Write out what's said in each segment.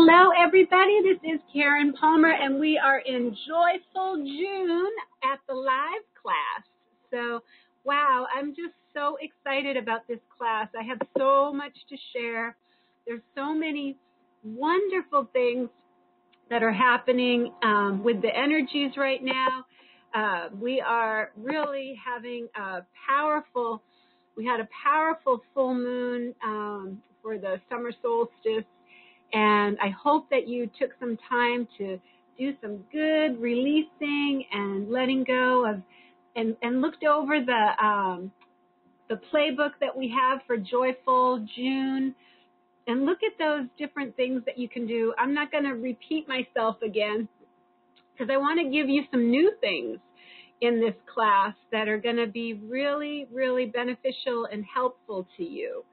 Hello, everybody. This is Karen Palmer, and we are in Joyful June at the live class. So, wow, I'm just so excited about this class. I have so much to share. There's so many wonderful things that are happening with the energies right now. We are really having we had a powerful full moon for the summer solstice. And I hope that you took some time to do some good releasing and letting go of, and looked over the playbook that we have for Joyful June, and look at those different things that you can do. I'm not going to repeat myself again because I want to give you some new things in this class that are going to be really, really beneficial and helpful to you.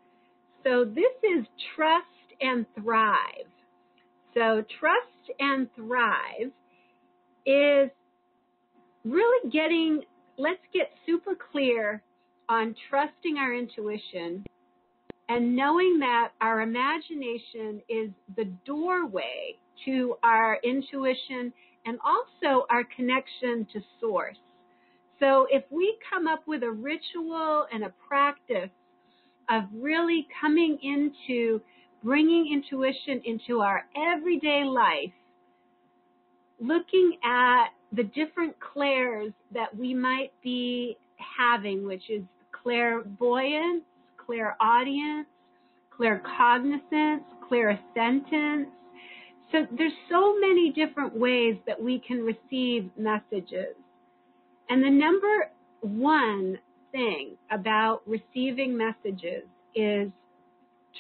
So this is Trust and Thrive. So Trust and Thrive is really let's get super clear on trusting our intuition and knowing that our imagination is the doorway to our intuition and also our connection to source. So if we come up with a ritual and a practice of really coming into bringing intuition into our everyday life, looking at the different clairs that we might be having, which is clairvoyance, clairaudience, claircognizance, clairsentience. So there's so many different ways that we can receive messages. And the number one thing about receiving messages is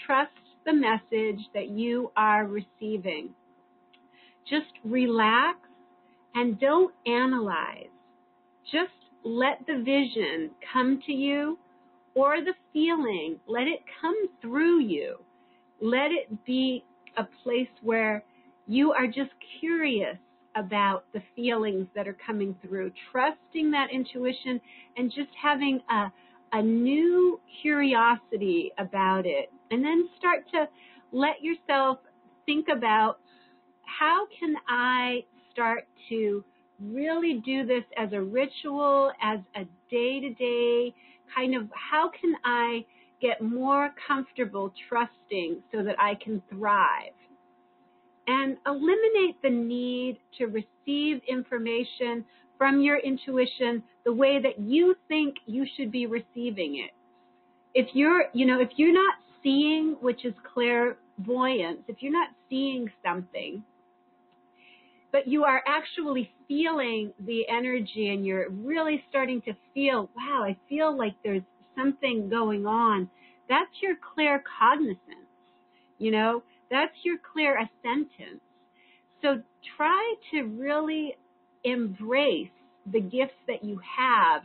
trust the message that you are receiving. Just relax and don't analyze. Just let the vision come to you, or the feeling, let it come through you. Let it be a place where you are just curious about the feelings that are coming through, trusting that intuition and just having a new curiosity about it. And then start to let yourself think about, how can I start to really do this as a ritual, as a day-to-day kind of, how can I get more comfortable trusting so that I can thrive? And eliminate the need to receive information from your intuition the way that you think you should be receiving it. If you're not seeing, which is clairvoyance, if you're not seeing something, but you are actually feeling the energy and you're really starting to feel, wow, I feel like there's something going on, that's your claircognizance, that's your clairsentience. So try to really embrace the gifts that you have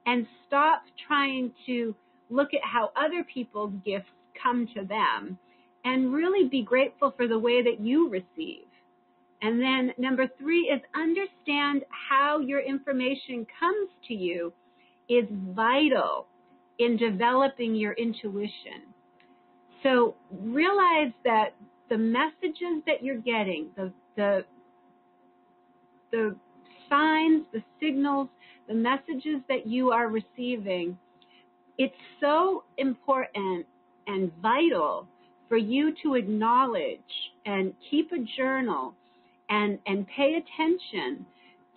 and stop trying to look at how other people's gifts come to them, and really be grateful for the way that you receive. And then number 3 is understand how your information comes to you is vital in developing your intuition. So realize that the messages that you're getting, the signs, the signals, the messages that you are receiving, it's so important and vital for you to acknowledge and keep a journal and pay attention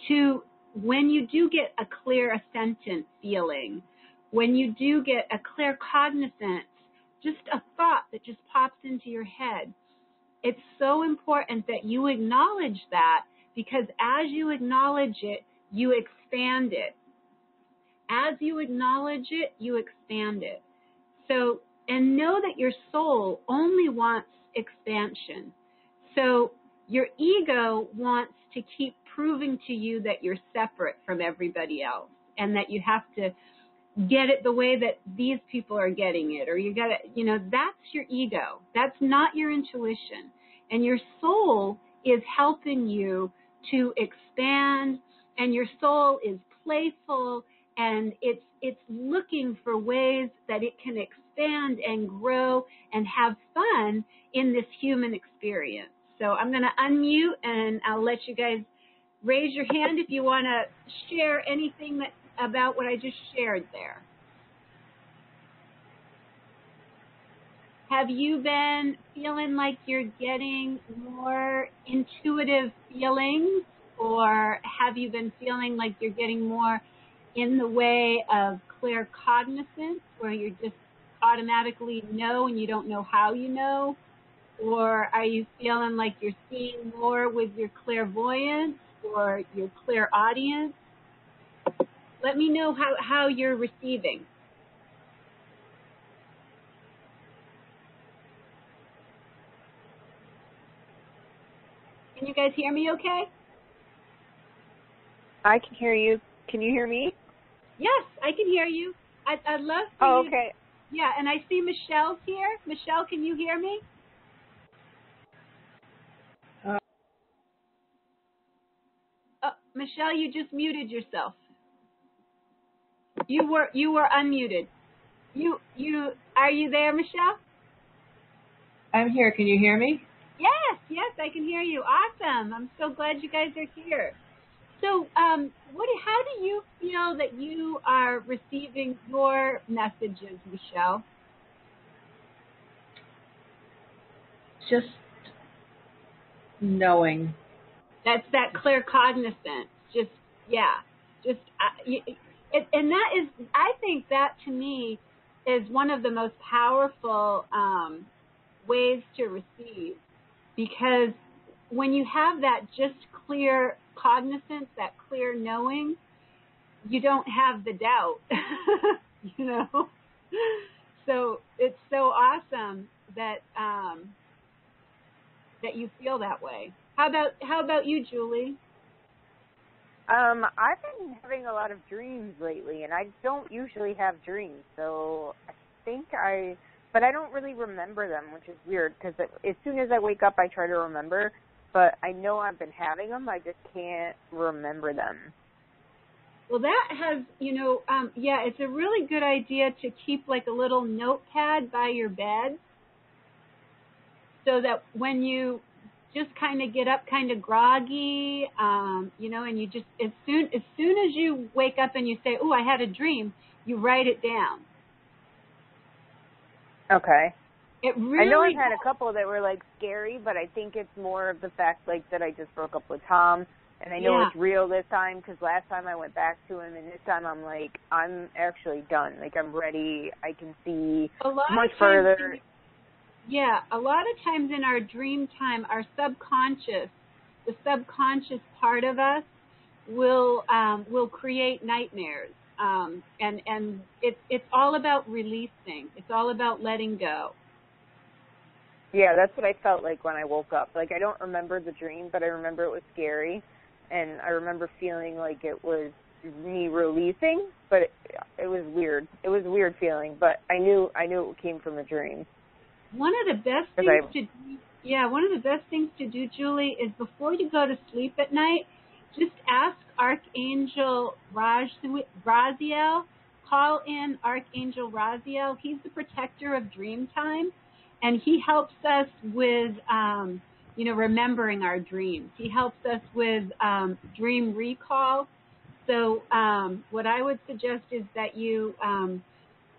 to when you do get a clairsentient feeling, when you do get a claircognizance, just a thought that just pops into your head. It's so important that you acknowledge that, because as you acknowledge it, you expand it. As you acknowledge it, you expand it. So, and know that your soul only wants expansion. So your ego wants to keep proving to you that you're separate from everybody else and that you have to get it the way that these people are getting it, or you got to, that's your ego. That's not your intuition. And your soul is helping you to expand, and your soul is playful, and it's looking for ways that it can expand and grow and have fun in this human experience. So I'm going to unmute, and I'll let you guys raise your hand if you want to share anything about what I just shared there. Have you been feeling like you're getting more intuitive feelings, or have you been feeling like you're getting more in the way of claircognizance, where you just automatically know and you don't know how you know? Or are you feeling like you're seeing more with your clairvoyance or your clairaudience? Let me know how you're receiving. Can you guys hear me okay? I can hear you. Can you hear me? Yes, I can hear you. I'd love for you. Oh, okay. Yeah, and I see Michelle's here. Michelle, can you hear me? Michelle, you just muted yourself. You were unmuted. Are you there, Michelle? I'm here. Can you hear me? Yes, I can hear you. Awesome. I'm so glad you guys are here. So, how do you feel that you are receiving your messages, Michelle? Just knowing. That's that claircognizance. And that is, I think that to me is one of the most powerful ways to receive, because when you have that just clear cognizance, that clear knowing, you don't have the doubt, you know. So it's so awesome that that you feel that way. How about you, Julie? I've been having a lot of dreams lately, and I don't usually have dreams, so but I don't really remember them, which is weird, because as soon as I wake up, I try to remember, but I know I've been having them, I just can't remember them. Well, that has, it's a really good idea to keep like a little notepad by your bed, so that when you just kind of get up kind of groggy, and you just, as soon as you wake up and you say, "Oh, I had a dream," you write it down. Okay. It really I know I've had a couple that were like scary, but I think it's more of the fact like that I just broke up with Tom, and I know it's real this time, because last time I went back to him, and this time I'm like, I'm actually done. Like, I'm ready. I can see much further. A lot of times in our dream time, our the subconscious part of us will create nightmares, and it's all about releasing. It's all about letting go. Yeah, that's what I felt like when I woke up. Like, I don't remember the dream, but I remember it was scary, and I remember feeling like it was me releasing, but it was weird. It was a weird feeling, but I knew it came from a dream. One of the best things to do, Julie, is before you go to sleep at night, just ask Archangel Raziel. Call in Archangel Raziel. He's the protector of dream time, and he helps us with, remembering our dreams. He helps us with dream recall. So what I would suggest is that you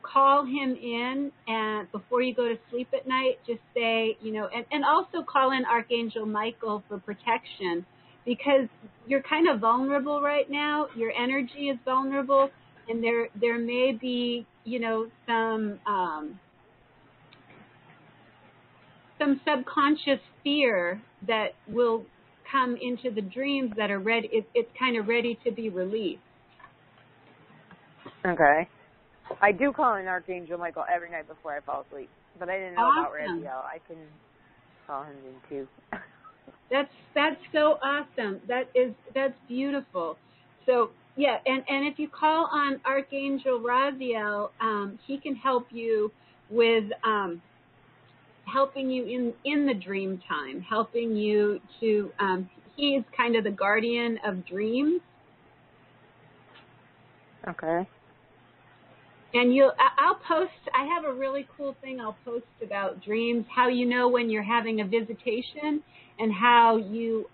call him in, and before you go to sleep at night, just say, and also call in Archangel Michael for protection, because you're kind of vulnerable right now. Your energy is vulnerable, and there may be, some subconscious fear that will come into the dreams that are ready. It's kind of ready to be released. Okay. I do call in Archangel Michael every night before I fall asleep, but I didn't know about Raziel. I can call him in too. That's so awesome. That's beautiful. So yeah, and if you call on Archangel Raziel, he can help you with helping you in the dream time, helping you to. He is kind of the guardian of dreams. Okay. And I'll post, I have a really cool thing I'll post about dreams, how you know when you're having a visitation and how you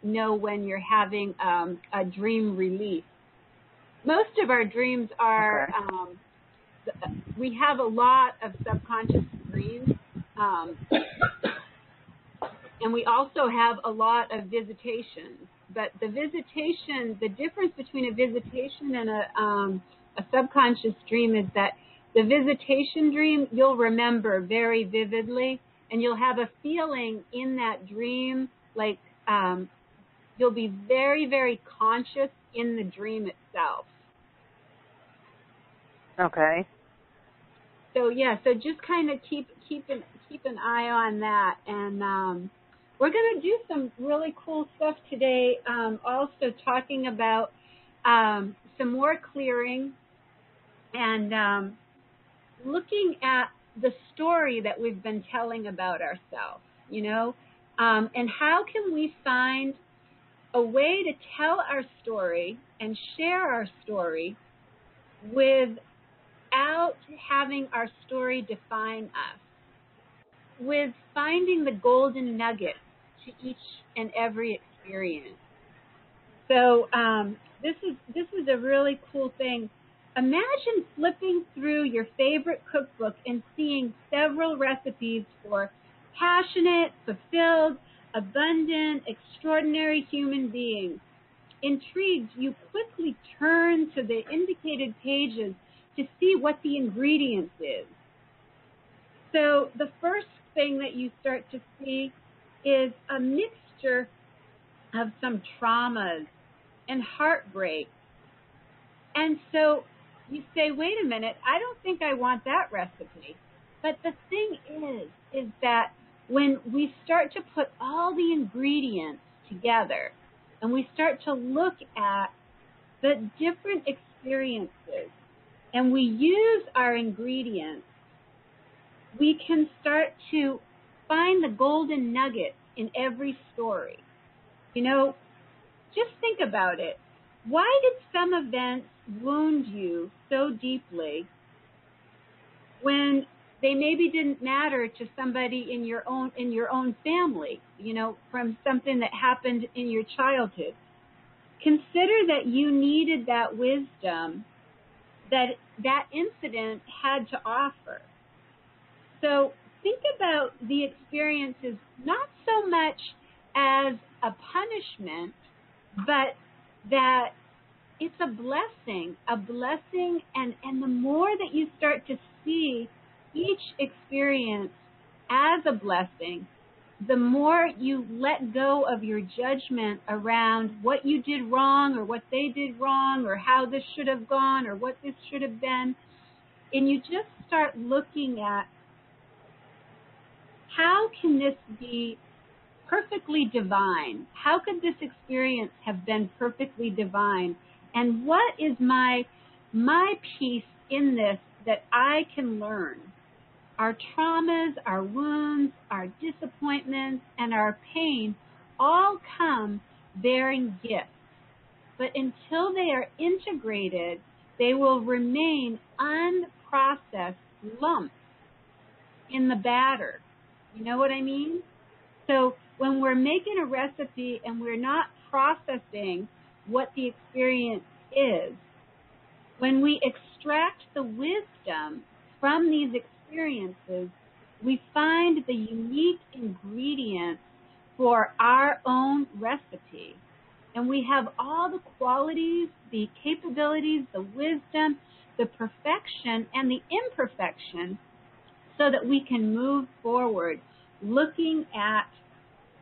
know when you're having a dream release. Most of our dreams are, we have a lot of subconscious dreams, and we also have a lot of visitations. But the visitation, the difference between a visitation and a subconscious dream is that the visitation dream you'll remember very vividly, and you'll have a feeling in that dream, like you'll be very, very conscious in the dream itself. Okay. So yeah, so just kind of keep an eye on that, and we're going to do some really cool stuff today. Also talking about some more clearing and looking at the story that we've been telling about ourselves, you know, and how can we find a way to tell our story and share our story without having our story define us, with finding the golden nugget to each and every experience. So this is a really cool thing. Imagine flipping through your favorite cookbook and seeing several recipes for passionate, fulfilled, abundant, extraordinary human beings. Intrigued, you quickly turn to the indicated pages to see what the ingredients is. So the first thing that you start to see is a mixture of some traumas and heartbreak. And so you say, wait a minute, I don't think I want that recipe. But the thing is that when we start to put all the ingredients together and we start to look at the different experiences and we use our ingredients, we can start to find the golden nugget in every story. You know, just think about it. Why did some events wound you so deeply when they maybe didn't matter to somebody in your own family, you know, from something that happened in your childhood? Consider that you needed that wisdom that incident had to offer. So think about the experiences not so much as a punishment, but that it's a blessing, and the more that you start to see each experience as a blessing, the more you let go of your judgment around what you did wrong or what they did wrong or how this should have gone or what this should have been, and you just start looking at how can this be perfectly divine? How could this experience have been perfectly divine? And what is my piece in this that I can learn? Our traumas, our wounds, our disappointments, and our pain all come bearing gifts. But until they are integrated, they will remain unprocessed lumps in the batter. You know what I mean? So when we're making a recipe and we're not processing what the experience is, when we extract the wisdom from these experiences, we find the unique ingredients for our own recipe. And we have all the qualities, the capabilities, the wisdom, the perfection, and the imperfection so that we can move forward looking at.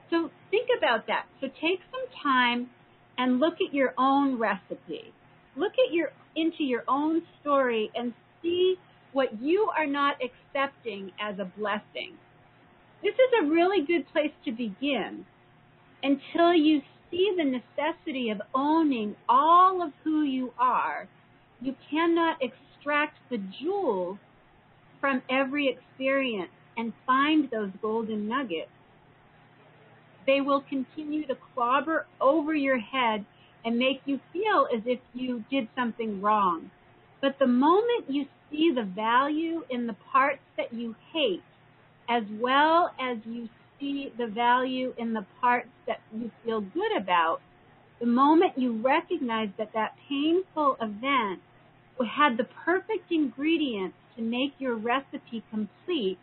So think about that. So take some time and look at your own recipe. Look at into your own story and see what you are not accepting as a blessing. This is a really good place to begin until you see the necessity of owning all of who you are. You cannot extract the jewels from every experience and find those golden nuggets. They will continue to clobber over your head and make you feel as if you did something wrong. But the moment you see the value in the parts that you hate, as well as you see the value in the parts that you feel good about, the moment you recognize that that painful event had the perfect ingredients to make your recipe complete,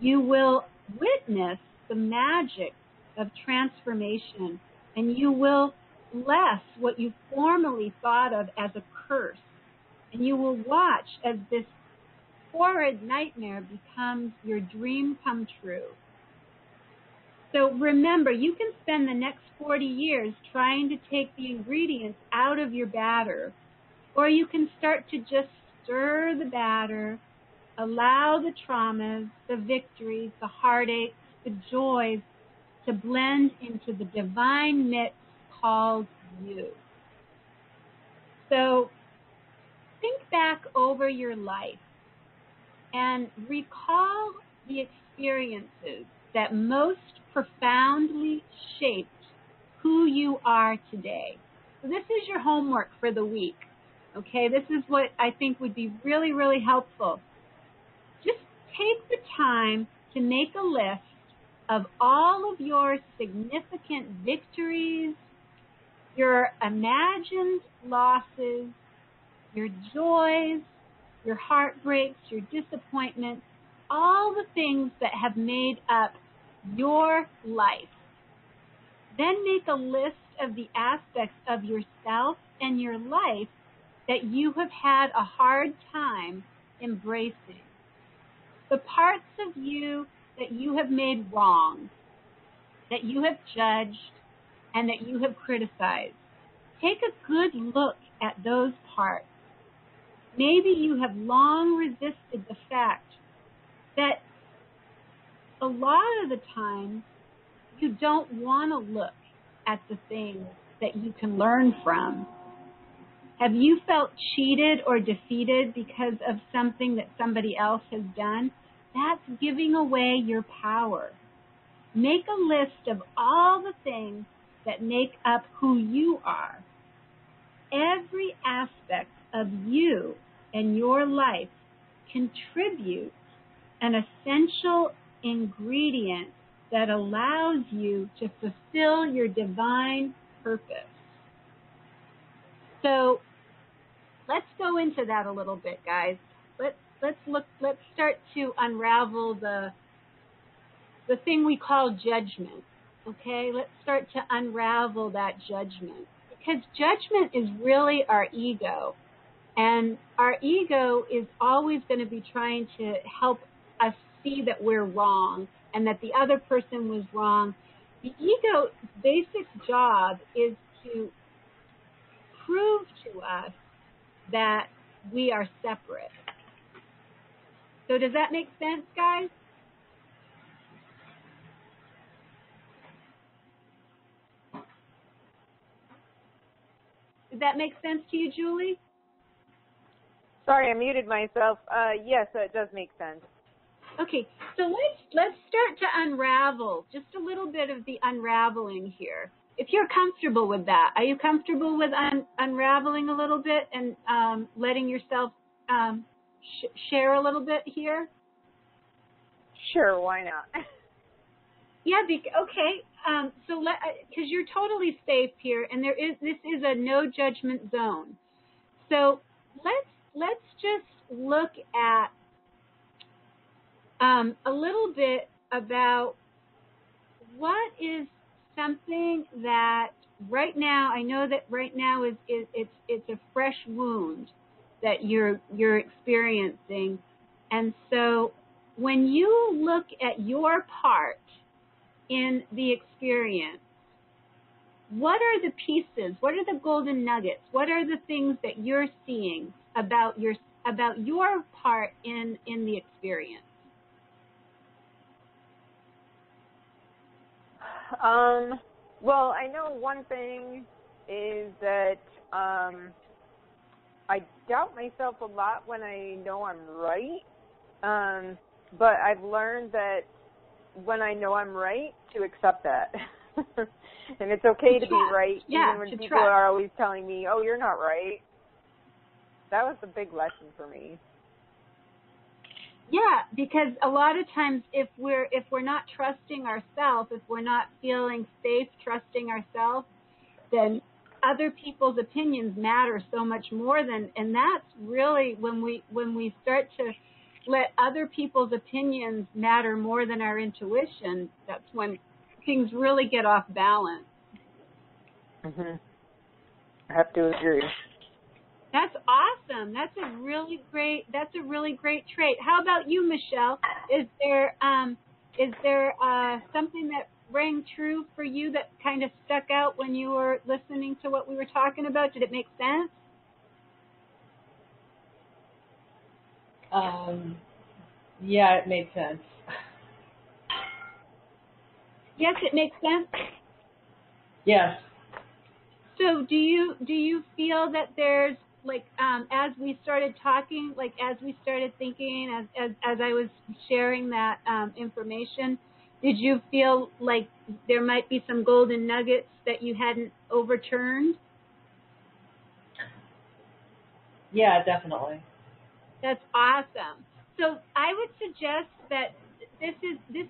you will witness the magic of transformation, and you will bless what you formerly thought of as a curse. And you will watch as this horrid nightmare becomes your dream come true. So remember, you can spend the next 40 years trying to take the ingredients out of your batter, or you can start to just stir the batter, allow the traumas, the victories, the heartaches, the joys to blend into the divine mix called you. So think back over your life and recall the experiences that most profoundly shaped who you are today. So this is your homework for the week. Okay, this is what I think would be really, really helpful. Just take the time to make a list of all of your significant victories, your imagined losses, your joys, your heartbreaks, your disappointments, all the things that have made up your life. Then make a list of the aspects of yourself and your life that you have had a hard time embracing. The parts of you that you have made wrong, that you have judged, and that you have criticized. Take a good look at those parts. Maybe you have long resisted the fact that a lot of the time you don't want to look at the things that you can learn from. Have you felt cheated or defeated because of something that somebody else has done? That's giving away your power. Make a list of all the things that make up who you are. Every aspect of you and your life contributes an essential ingredient that allows you to fulfill your divine purpose. So let's go into that a little bit, guys. Let's start to unravel the thing we call judgment. Okay? Let's start to unravel that judgment. Because judgment is really our ego. And our ego is always going to be trying to help us see that we're wrong and that the other person was wrong. The ego's basic job is to prove to us that we are separate. So does that make sense, guys? Does that make sense to you, Julie? Sorry, I muted myself. Yes, it does make sense. Okay, so let's start to unravel just a little bit of the unraveling here. If you're comfortable with that, are you comfortable with unraveling a little bit and letting yourself share a little bit here? Sure, why not? Yeah, okay. So because you're totally safe here, and this is a no judgment zone. So let's just look at a little bit about what is something that right now, I know that right now it's a fresh wound that you're experiencing. And so when you look at your part in the experience, what are the pieces? What are the golden nuggets? What are the things that you're seeing about your part in the experience? Well, I know one thing is that I doubt myself a lot when I know I'm right, but I've learned that when I know I'm right, to accept that. And it's okay to be right, even when people are always telling me, oh, you're not right. that was a big lesson for me. Yeah, because a lot of times if we're not trusting ourselves, if we're not feeling safe trusting ourselves, then other people's opinions matter so much more than, and that's really when we start to let other people's opinions matter more than our intuition, that's when things really get off balance. Mhm. I have to agree. That's awesome. That's a really great trait. How about you, Michelle? Is there something that rang true for you that kind of stuck out when you were listening to what we were talking about? Did it make sense? Yeah, it made sense. Yes, it makes sense. Yes. So do you feel that there's like as we started talking, like as we started thinking, as I was sharing that information, did you feel like there might be some golden nuggets that you hadn't overturned? Yeah, definitely. That's awesome. So I would suggest that this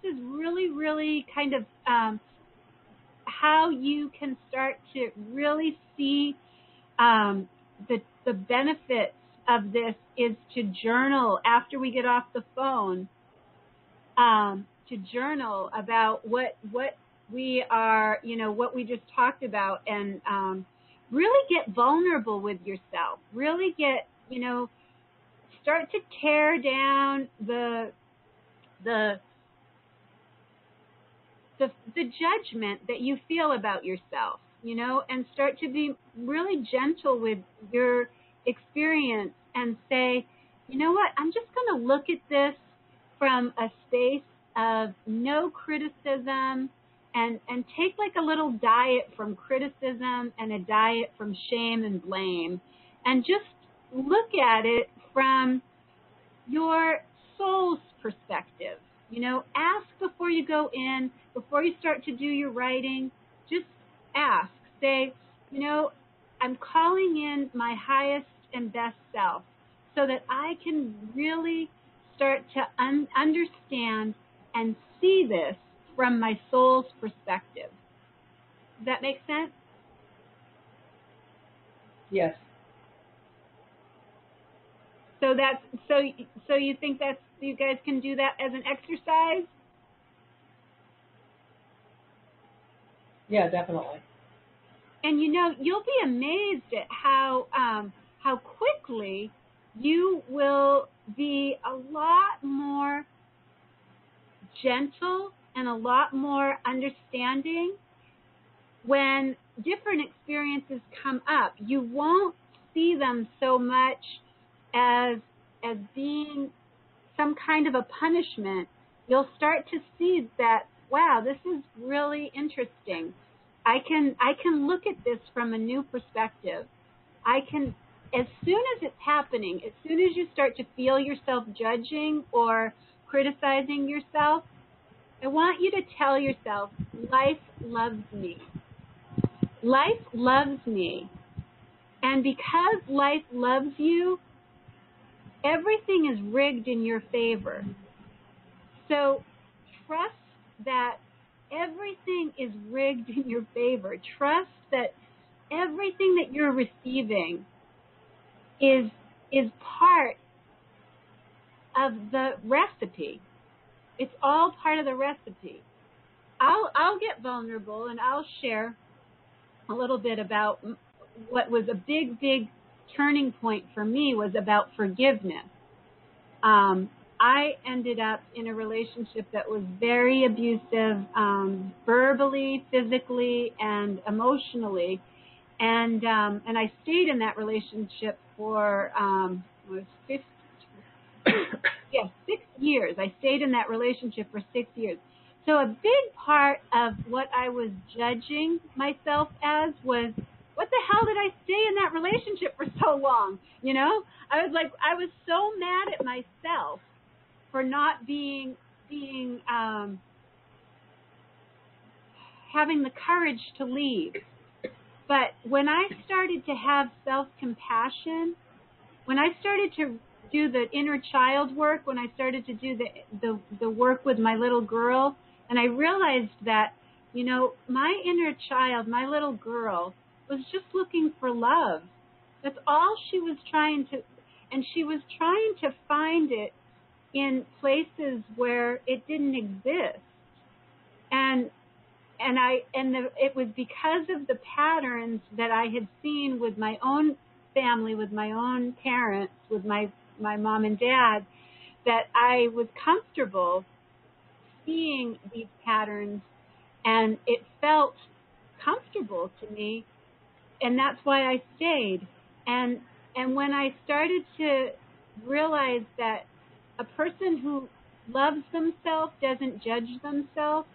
is really kind of how you can start to really see the benefits of this is to journal after we get off the phone. To journal about what we are, what we just talked about, and really get vulnerable with yourself. Really get, start to tear down the judgment that you feel about yourself, and start to be really gentle with your experience and say, you know what, I'm just going to look at this from a space of no criticism and take like a little diet from criticism and a diet from shame and blame, and just look at it from your soul's perspective. Ask before you go in, before you start to do your writing, just ask. Say, I'm calling in my highest and best self so that I can really start to understand and see this from my soul's perspective. Does that make sense? Yes. So so you think you guys can do that as an exercise? Yeah, definitely. And you'll be amazed at how quickly you will be a lot more gentle and a lot more understanding when different experiences come up. You won't see them so much as being some kind of a punishment. You'll start to see that, wow, this is really interesting. I can look at this from a new perspective. I can, as soon as it's happening, as soon as you start to feel yourself judging or criticizing yourself, I want you to tell yourself, life loves me. Life loves me. And because life loves you, everything is rigged in your favor. So trust that everything is rigged in your favor. Trust that everything that you're receiving is part of the recipe. It's all part of the recipe. I'll get vulnerable and I'll share a little bit about what was a big turning point for me was about forgiveness. I ended up in a relationship that was very abusive, verbally, physically, and emotionally, and I stayed in that relationship for 6 years. I stayed in that relationship for 6 years. So a big part of what I was judging myself as was, what the hell did I stay in that relationship for so long? I was so mad at myself for not having the courage to leave. But when I started to have self-compassion when I started to do the inner child work, when I started to do the work with my little girl, and I realized that, you know, my inner child, my little girl, was just looking for love. That's all she was trying to, and she was trying to find it in places where it didn't exist. And it was because of the patterns that I had seen with my own family, with my own parents, with my mom and dad, that I was comfortable seeing these patterns, and it felt comfortable to me, and that's why I stayed. And when I started to realize that a person who loves themselves doesn't judge themselves,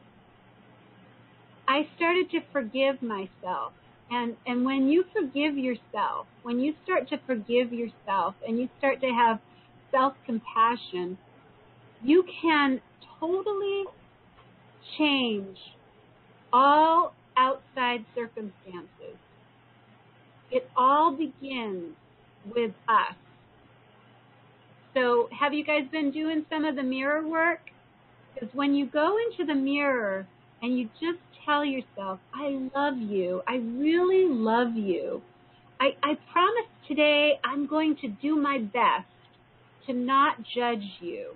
I started to forgive myself. And when you forgive yourself, when you start to forgive yourself and you start to have self-compassion, you can totally change all outside circumstances. It all begins with us. So have you guys been doing some of the mirror work? Because when you go into the mirror and you just tell yourself, I love you, I really love you. I promise today I'm going to do my best to not judge you.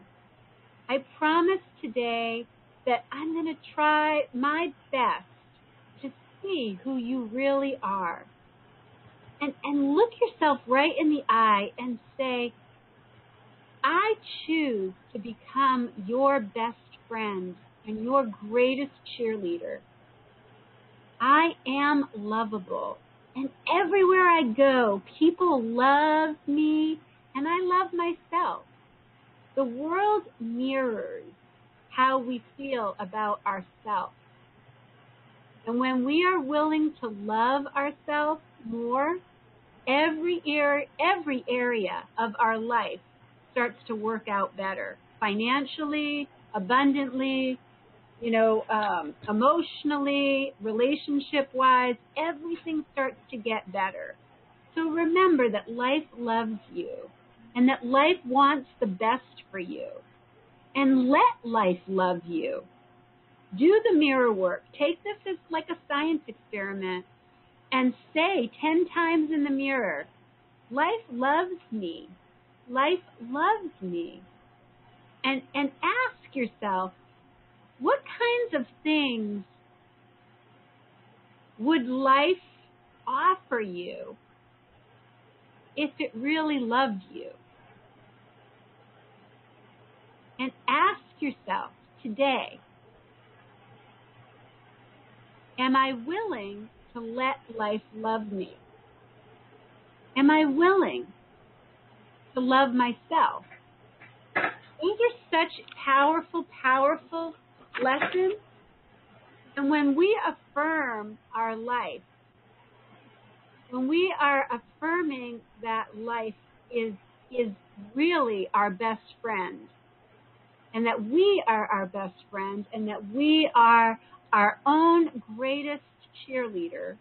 I promise today that I'm going to try my best to see who you really are. And look yourself right in the eye and say, I choose to become your best friend and your greatest cheerleader. I am lovable. And everywhere I go, people love me and I love myself. The world mirrors how we feel about ourselves. And when we are willing to love ourselves more, every area of our life starts to work out better. Financially, abundantly, emotionally, relationship-wise, everything starts to get better. So remember that life loves you and that life wants the best for you. And let life love you. Do the mirror work. Take this as like a science experiment and say 10 times in the mirror, life loves me. Life loves me. And ask yourself, what kinds of things would life offer you if it really loved you? And ask yourself today, am I willing to let life love me? Am I willing to love myself? Those are such powerful, powerful lessons. And when we affirm our life, when we are affirming that life is really our best friend, and that we are our best friend, and that we are our own greatest cheerleader,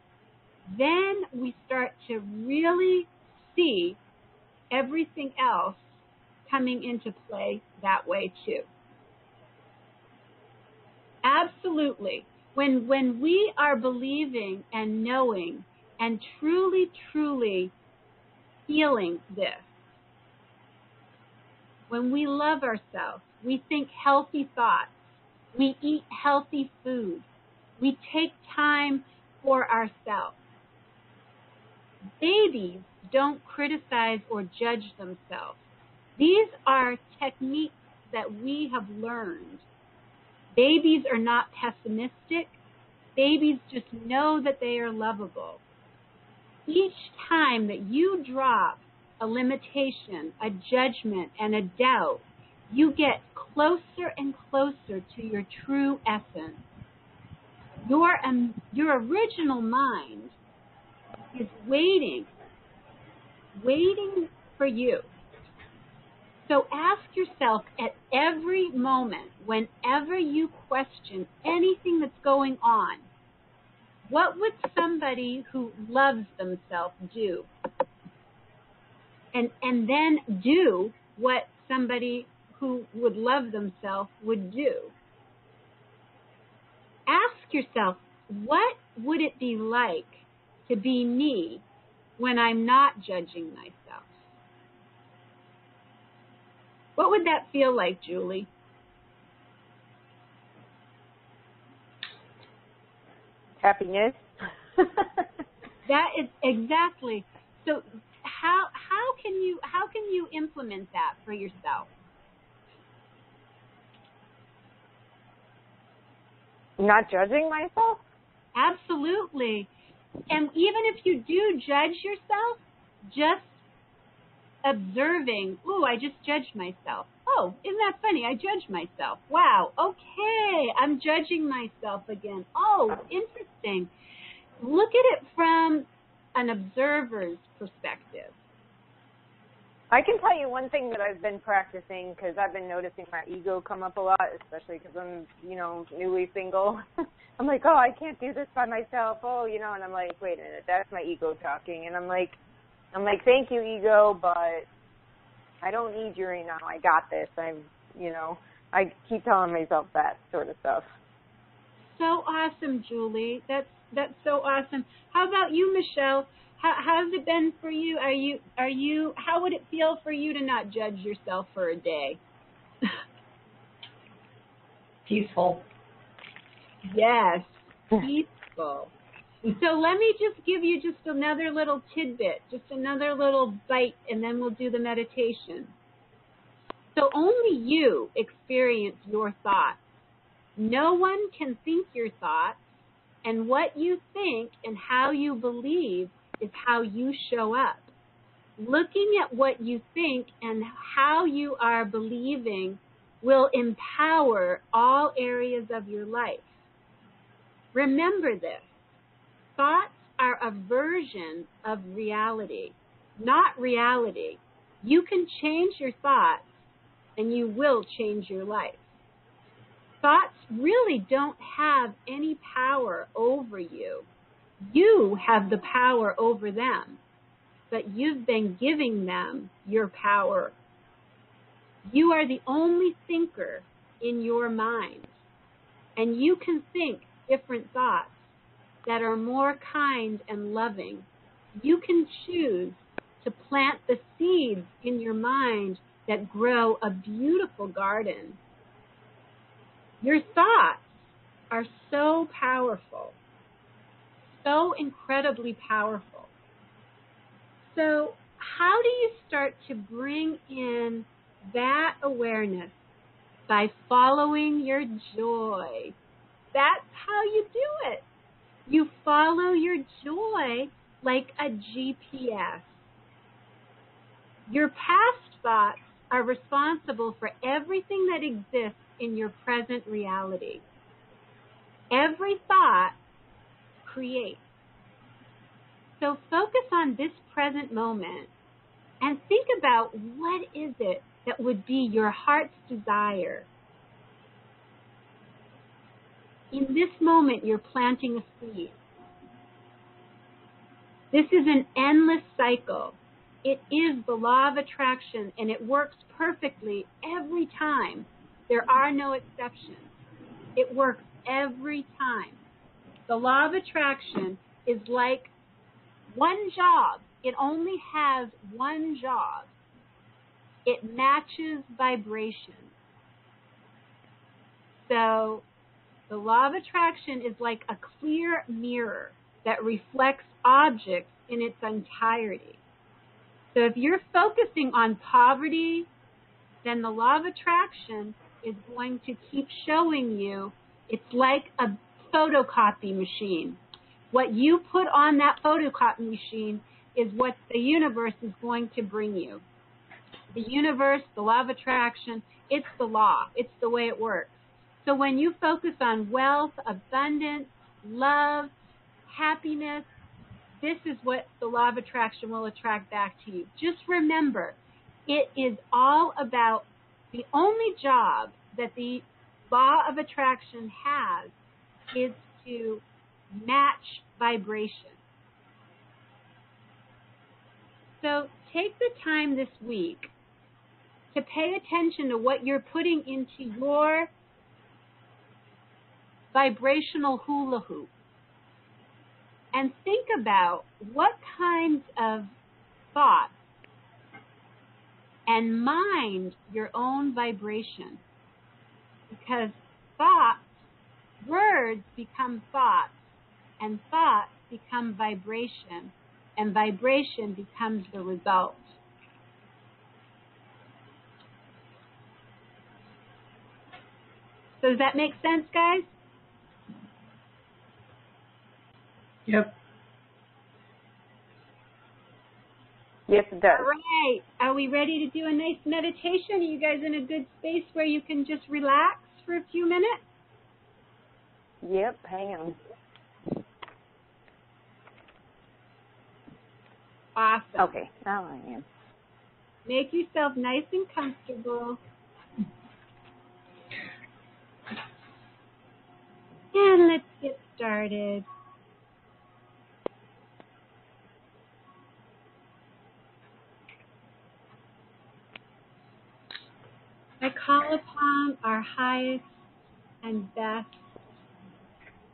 then we start to really see everything else coming into play that way too. Absolutely. When we are believing and knowing and truly, truly feeling this, when we love ourselves, we think healthy thoughts, we eat healthy food, we take time for ourselves. Babies don't criticize or judge themselves. These are techniques that we have learned. Babies are not pessimistic. Babies just know that they are lovable. Each time that you drop a limitation, a judgment, and a doubt, you get closer and closer to your true essence. Your original mind is waiting for you. So ask yourself at every moment, whenever you question anything that's going on, what would somebody who loves themselves do? and then do what somebody who would love themselves would do. Ask yourself, what would it be like to be me when I'm not judging myself? What would that feel like, Julie? Happiness. That is exactly. So how can you implement that for yourself? Not judging myself? Absolutely. And even if you do judge yourself, just observing, ooh, I just judged myself. Oh, isn't that funny? I judged myself. Wow. Okay. I'm judging myself again. Oh, interesting. Look at it from an observer's perspective. I can tell you one thing that I've been practicing, because I've been noticing my ego come up a lot, especially because I'm, newly single. I'm like, oh, I can't do this by myself. Oh, and I'm like, wait a minute, that's my ego talking. And I'm like, thank you, ego, but I don't need you right now. I got this. I keep telling myself that sort of stuff. So awesome, Julie. That's so awesome. How about you, Michelle? How's it been for you? How would it feel for you to not judge yourself for a day? Peaceful. Yes, peaceful. So let me just give you just another little tidbit, just another little bite, and then we'll do the meditation. So only you experience your thoughts. No one can think your thoughts, and what you think and how you believe is how you show up. Looking at what you think and how you are believing will empower all areas of your life. Remember this. Thoughts are a version of reality, not reality. You can change your thoughts, and you will change your life. Thoughts really don't have any power over you. You have the power over them, but you've been giving them your power. You are the only thinker in your mind, and you can think different thoughts that are more kind and loving. You can choose to plant the seeds in your mind that grow a beautiful garden. Your thoughts are so powerful, so incredibly powerful. So how do you start to bring in that awareness? By following your joy. That's how you do it. You follow your joy like a GPS. Your past thoughts are responsible for everything that exists in your present reality. Every thought creates. So focus on this present moment and think about what is it that would be your heart's desire. In this moment, you're planting a seed. This is an endless cycle. It is the law of attraction, and it works perfectly every time. There are no exceptions. It works every time. The law of attraction is like one job. It only has one job. It matches vibration. So the law of attraction is like a clear mirror that reflects objects in its entirety. So if you're focusing on poverty, then the law of attraction is going to keep showing you. It's like a photocopy machine. What you put on that photocopy machine is what the universe is going to bring you. The universe, the law of attraction, it's the law. It's the way it works. So when you focus on wealth, abundance, love, happiness, this is what the law of attraction will attract back to you. Just remember, it is all about the only job that the law of attraction has is to match vibration. So take the time this week to pay attention to what you're putting into your vibrational hula hoop. And think about what kinds of thoughts and mind your own vibration. Because thoughts, words become thoughts, and thoughts become vibration, and vibration becomes the result. So does that make sense, guys? Yep. Yes, it does. All right. Are we ready to do a nice meditation? Are you guys in a good space where you can just relax for a few minutes? Yep, hang on. Awesome. Okay, now I am. Make yourself nice and comfortable. And let's get started. I call upon our highest and best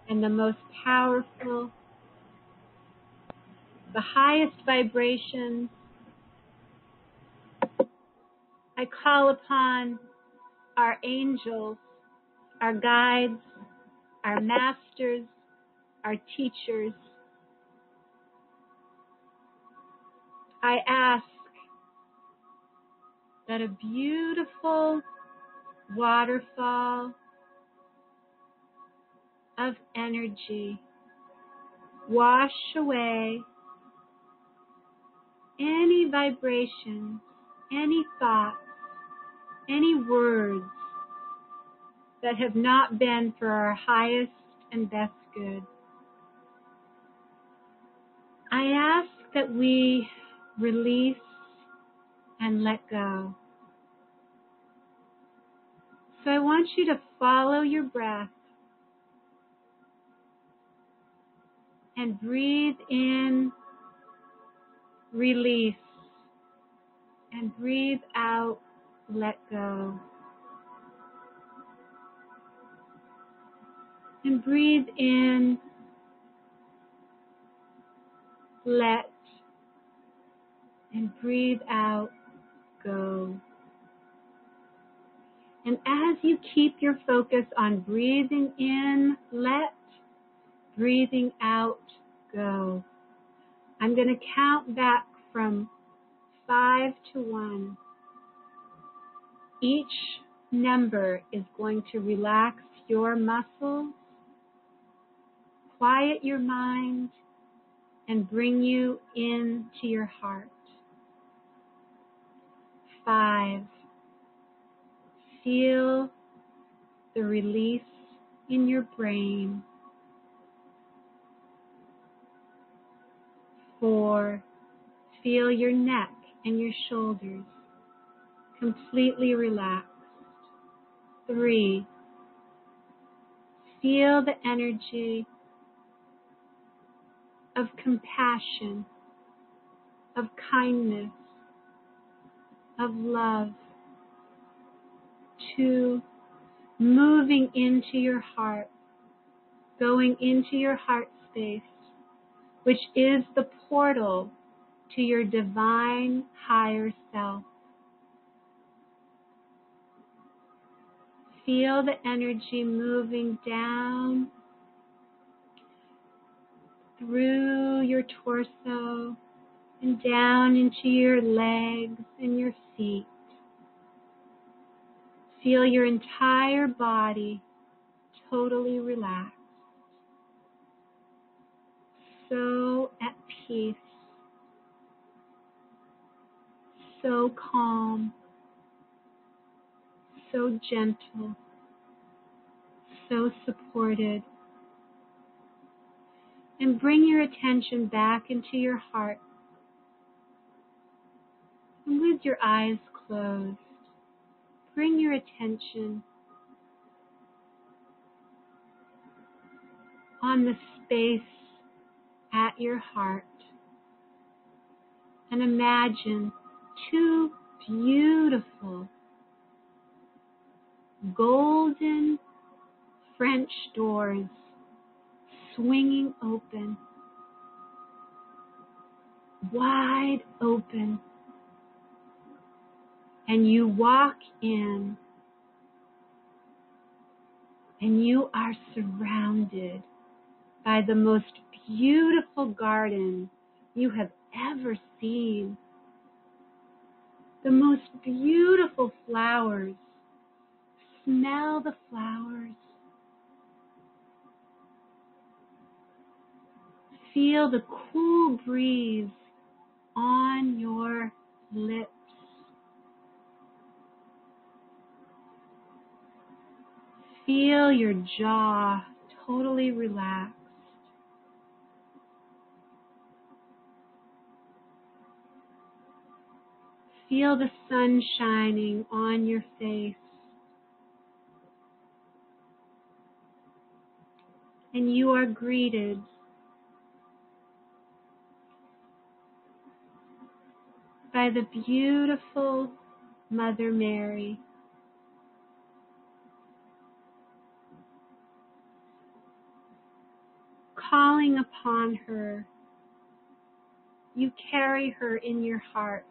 and the most powerful, the highest vibrations. I call upon our angels, our guides, our masters, our teachers. I ask that a beautiful waterfall of energy wash away any vibrations, any thoughts, any words that have not been for our highest and best good. I ask that we release and let go. So I want you to follow your breath and breathe in, release, and breathe out, let go. And breathe in, let, and breathe out, go. And as you keep your focus on breathing in, let, breathing out, go, I'm going to count back from 5 to 1. Each number is going to relax your muscles, quiet your mind, and bring you into your heart. 5. Feel the release in your brain. 4. Feel your neck and your shoulders completely relaxed. 3. Feel the energy of compassion, of kindness, of love. 2. Moving into your heart, going into your heart space, which is the portal to your divine higher self. Feel the energy moving down through your torso and down into your legs and your feet. Feel your entire body totally relaxed, so at peace, so calm, so gentle, so supported. And bring your attention back into your heart. And with your eyes closed, bring your attention on the space at your heart. and imagine two beautiful golden French doors swinging open, wide open, and you walk in and you are surrounded by the most beautiful garden you have ever seen. The most beautiful flowers. Smell the flowers. Feel the cool breeze on your lips. Feel your jaw totally relaxed. Feel the sun shining on your face. And you are greeted by the beautiful Mother Mary. Calling upon her, you carry her in your heart.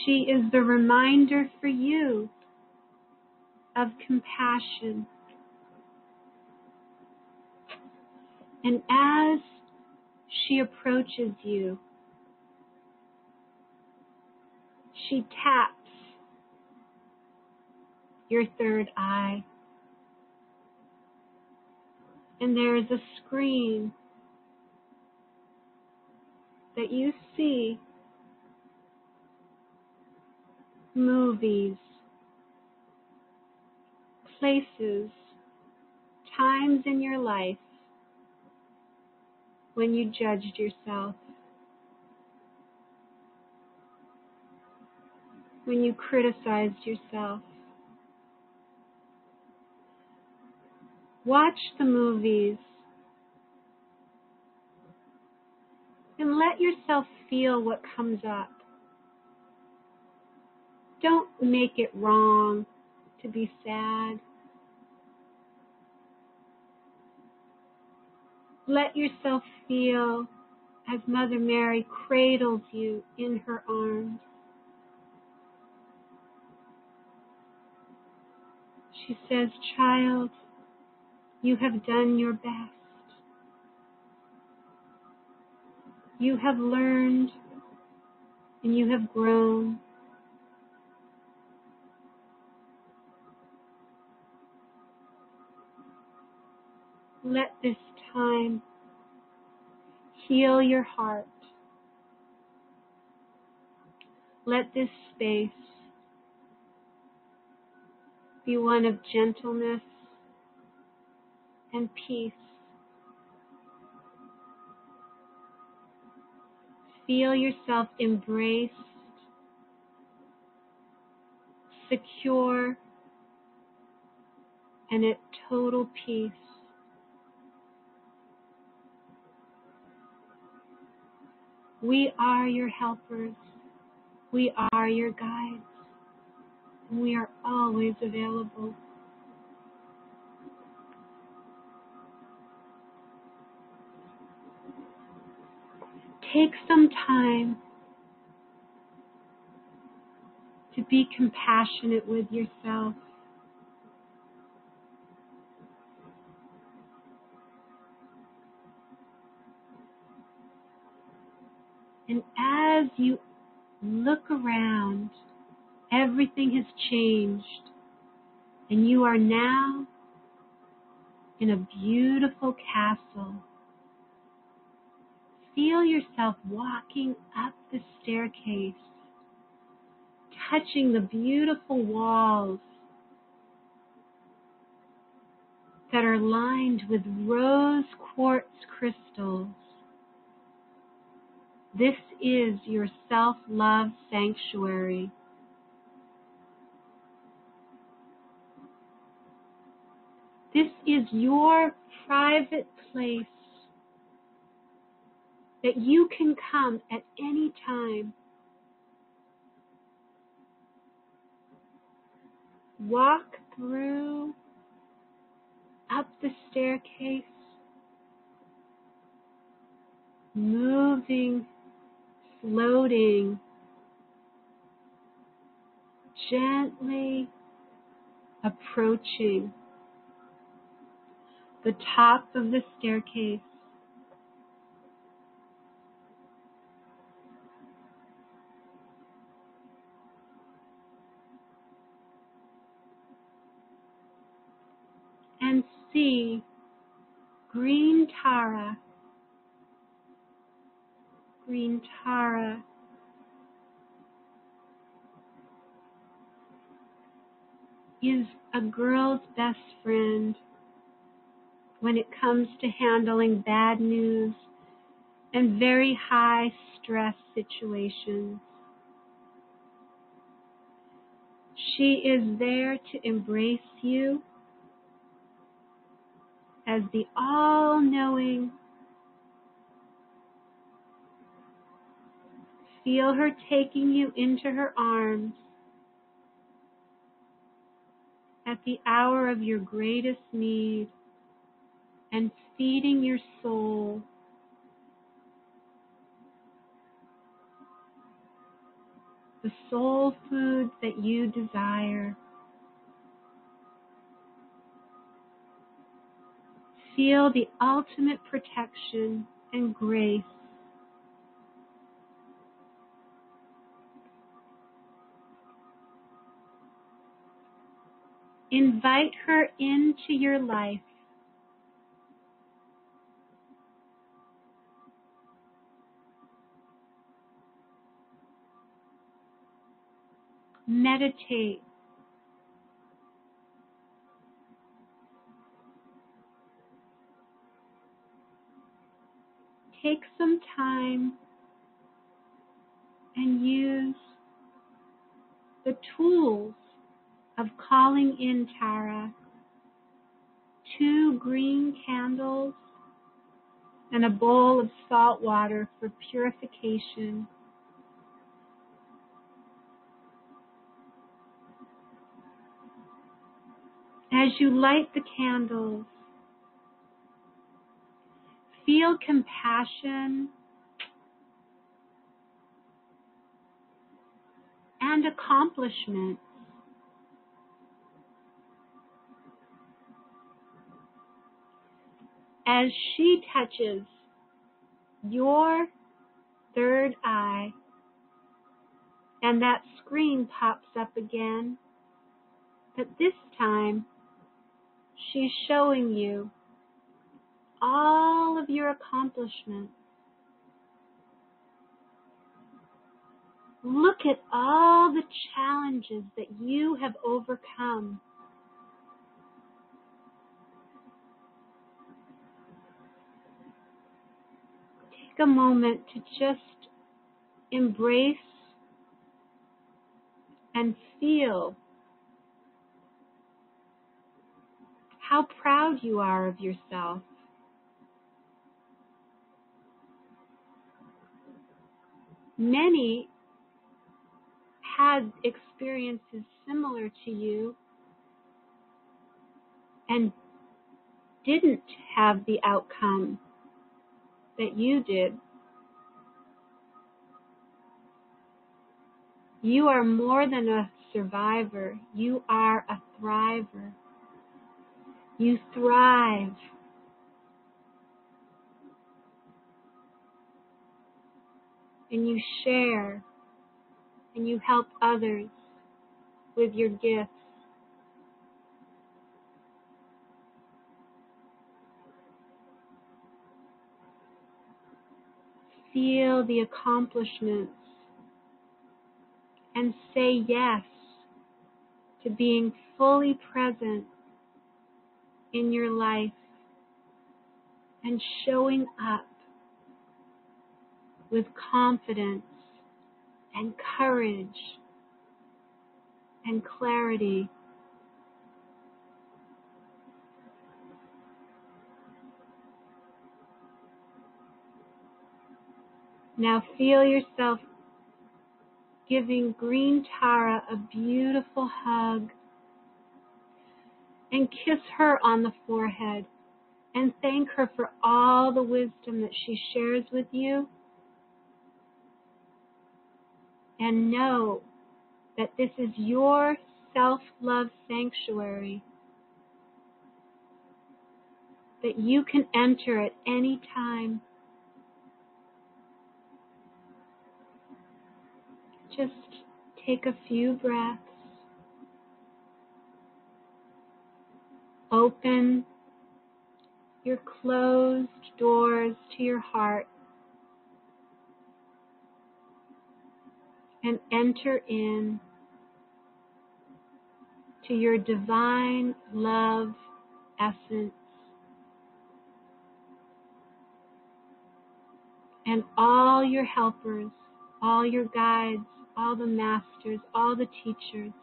She is the reminder for you of compassion. And as she approaches you, she taps your third eye. And there is a screen that you see movies, places, times in your life when you judged yourself, when you criticized yourself. Watch the movies and let yourself feel what comes up. Don't make it wrong to be sad. Let yourself feel as Mother Mary cradles you in her arms. She says, "Child, you have done your best. You have learned and you have grown. Let this time heal your heart. Let this space be one of gentleness and peace. Feel yourself embraced, secure, and at total peace. We are your helpers. We are your guides. And we are always available. Take some time to be compassionate with yourself. And as you look around, everything has changed, and you are now in a beautiful castle. Feel yourself walking up the staircase, touching the beautiful walls that are lined with rose quartz crystals. This is your self-love sanctuary. This is your private place that you can come at any time. Walk through, up the staircase, moving, floating, gently approaching the top of the staircase. And see green Tara. Green Tara is a girl's best friend when it comes to handling bad news and very high stress situations. She is there to embrace you as the all-knowing. Feel her taking you into her arms at the hour of your greatest need and feeding your soul the soul food that you desire. Feel the ultimate protection and grace. Invite her into your life. Meditate. Take some time and use the tools of calling in Tara. 2 green candles and a bowl of salt water for purification. As you light the candles, feel compassion and accomplishment. As she touches your third eye and that screen pops up again, but this time she's showing you all of your accomplishments. Look at all the challenges that you have overcome. Take a moment to just embrace and feel how proud you are of yourself. Many had experiences similar to you and didn't have the outcome that you did. You are more than a survivor. You are a thriver. You thrive. And you share. And you help others with your gifts. Feel the accomplishments and say yes to being fully present in your life and showing up with confidence and courage and clarity. Now feel yourself giving Green Tara a beautiful hug and kiss her on the forehead and thank her for all the wisdom that she shares with you. And know that this is your self-love sanctuary that you can enter at any time. Just take a few breaths. Open your closed doors to your heart and enter in to your divine love essence. And all your helpers, all your guides, all the masters, all the teachers,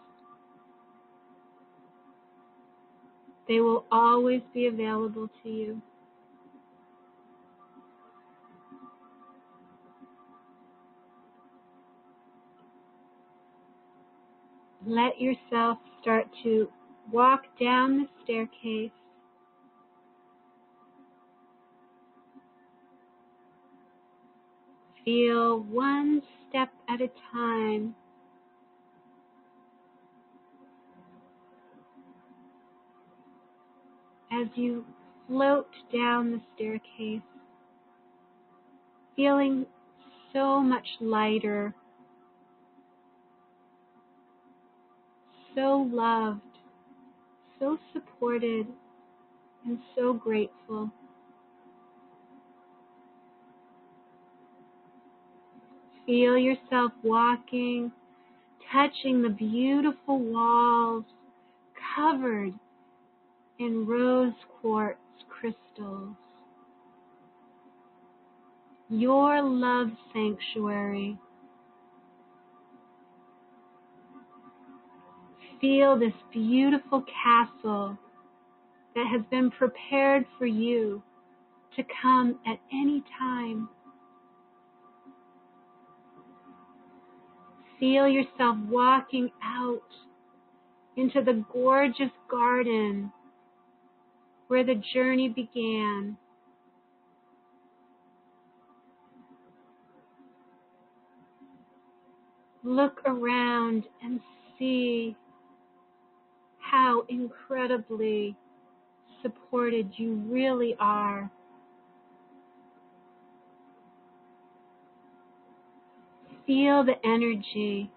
they will always be available to you. Let yourself start to walk down the staircase. Feel one step at a time. As you float down the staircase, feeling so much lighter, so loved, so supported, and so grateful. Feel yourself walking, touching the beautiful walls covered in rose quartz crystals. Your love sanctuary. Feel this beautiful castle that has been prepared for you to come at any time. Feel yourself walking out into the gorgeous garden where the journey began. Look around and see how incredibly supported you really are. Feel the energy.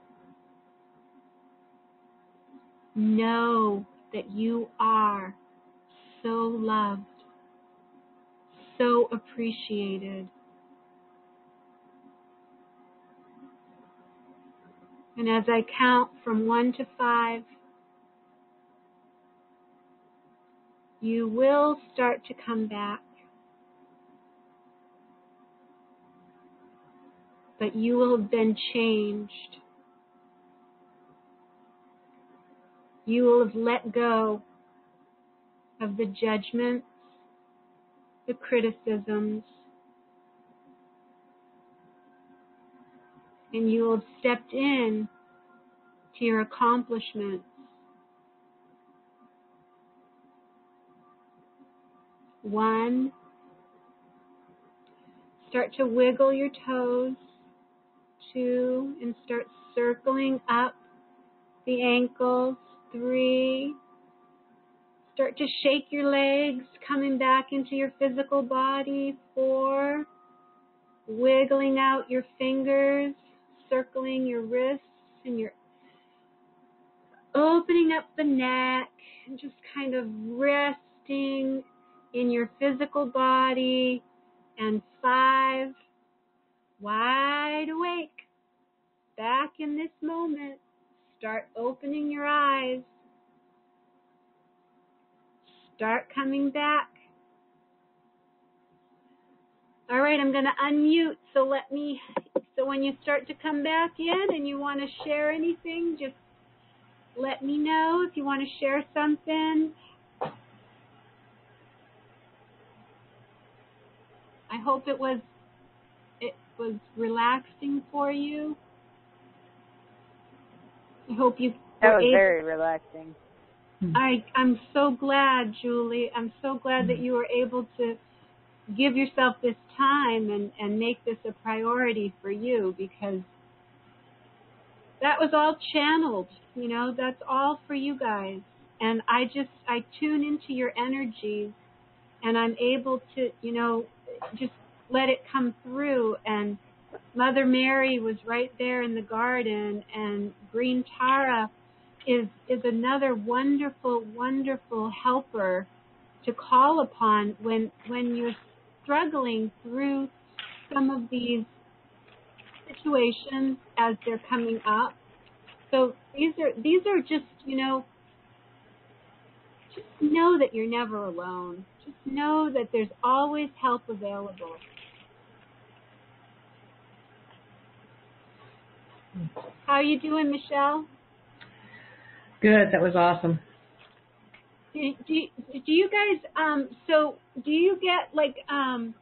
Know that you are so loved, so appreciated. And as I count from 1 to 5, you will start to come back. But you will have been changed. You will have let go of the judgments, the criticisms, and you will have stepped in to your accomplishments. 1, start to wiggle your toes. 2, and start circling up the ankles. 3, start to shake your legs, coming back into your physical body. 4, wiggling out your fingers, circling your wrists, and you're opening up the neck and just kind of resting in your physical body. And 5, wide awake, back in this moment. Start opening your eyes. Start coming back. All right, I'm going to unmute. So when you start to come back in and you want to share anything, just let me know if you want to share something. I hope it was relaxing for you. I hope you That were was able. very relaxing. I'm so glad, Julie. I'm so glad that you were able to give yourself this time and make this a priority for you, because that was all channeled, you know, that's all for you guys. And I tune into your energies, and I'm able to, you know, just let it come through. And Mother Mary was right there in the garden, and Green Tara is another wonderful, wonderful helper to call upon when you're struggling through some of these situations as they're coming up. So these are just, you know, just know that you're never alone. Just know that there's always help available. How are you doing, Michelle? Good. That was awesome. Do you guys so do you get like how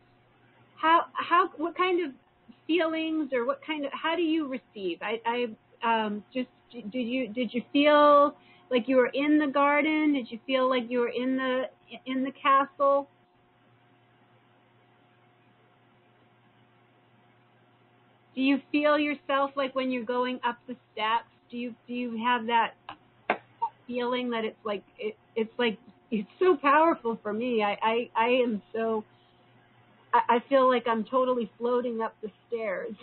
what kind of feelings, or what kind of, how do you receive? Just did you feel like you were in the garden? Did you feel like you were in the castle? Do you feel yourself like when you're going up the steps? Do you have that feeling that it's like it's like it's so powerful for me? I am so I feel like I'm totally floating up the stairs.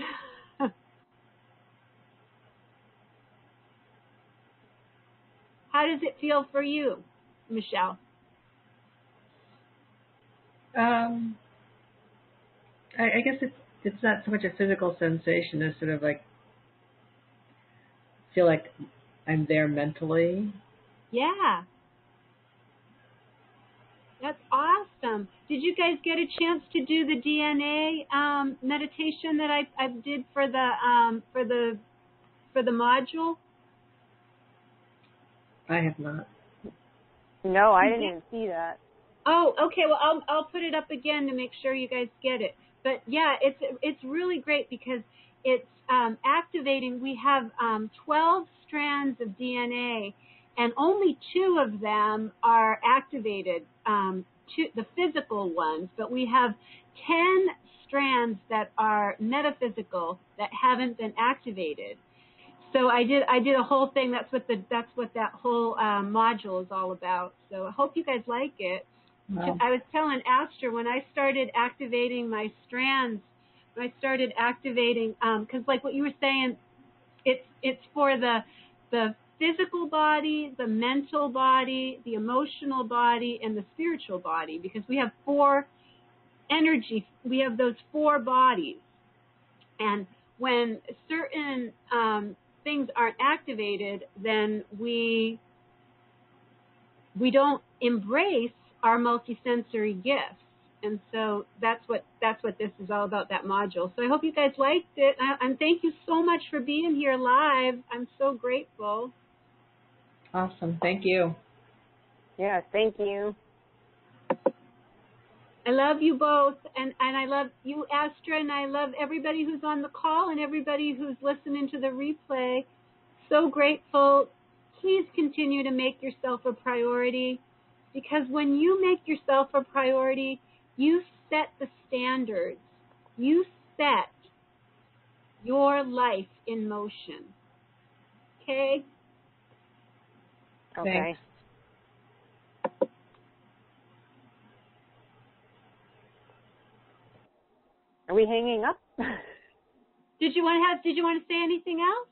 How does it feel for you, Michelle? I guess it's not so much a physical sensation as sort of like feel like I'm there mentally. Yeah. That's awesome. Did you guys get a chance to do the DNA meditation that I did for the module? I have not. No, I didn't even see that. Oh, okay. Well, I'll put it up again to make sure you guys get it. But yeah, it's really great because it's activating. We have 12 strands of DNA, and only 2 of them are activated, the physical ones. But we have 10 strands that are metaphysical that haven't been activated. So I did a whole thing. That's what that whole module is all about. So I hope you guys like it. Wow. I was telling Astor when I started activating my strands, when I started activating, because like what you were saying, it's for the physical body, the mental body, the emotional body, and the spiritual body, because we have 4 energy. We have those 4 bodies, and when certain things aren't activated, then we don't embrace our multisensory gifts. And so that's what this is all about, that module. So I hope you guys liked it. And thank you so much for being here live. I'm so grateful. Awesome. Thank you. Yeah, thank you. I love you both, and I love you, Astra, and I love everybody who's on the call and everybody who's listening to the replay. So grateful. Please continue to make yourself a priority, because when you make yourself a priority, you set the standards. You set your life in motion. Okay? Okay. Thanks. Are we hanging up? Did you want to say anything else?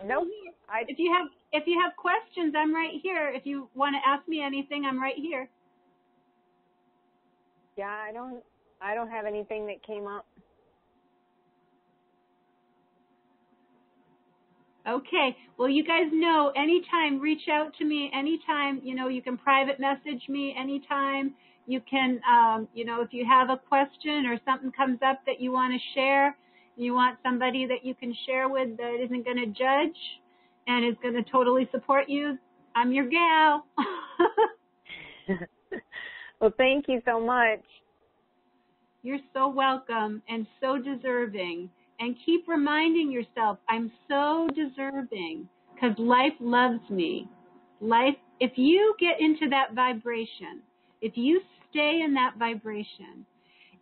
No. If you have questions, I'm right here. If you want to ask me anything, I'm right here. Yeah, I don't have anything that came up. Okay. Well, you guys know, anytime, reach out to me anytime. You know, you can private message me anytime. You can, if you have a question or something comes up that you want to share, you want somebody that you can share with that isn't going to judge and is going to totally support you, I'm your gal. Well, thank you so much. You're so welcome and so deserving. And keep reminding yourself, I'm so deserving because life loves me. Life, if you get into that vibration, if you stay in that vibration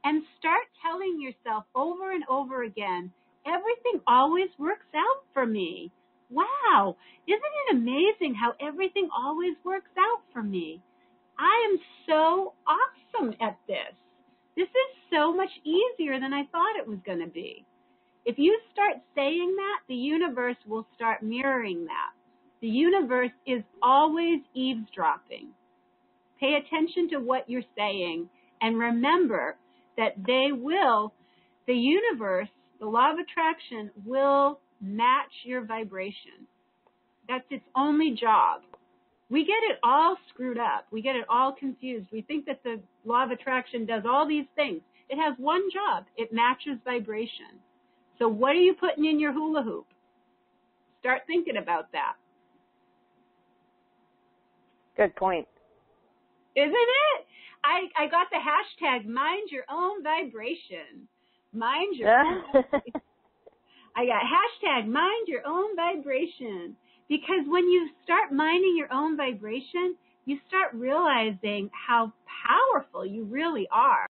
and start telling yourself over and over again, everything always works out for me. Wow, isn't it amazing how everything always works out for me? I am so awesome at this. This is so much easier than I thought it was going to be. If you start saying that, the universe will start mirroring that. The universe is always eavesdropping. Pay attention to what you're saying and remember that the universe, the law of attraction, will match your vibration. That's its only job. We get it all screwed up. We get it all confused. We think that the law of attraction does all these things. It has one job. It matches vibration. So what are you putting in your hula hoop? Start thinking about that. Good point. Isn't it? I got the hashtag mind your own vibration. Mind your own vibration. I got hashtag mind your own vibration. Because when you start minding your own vibration, you start realizing how powerful you really are.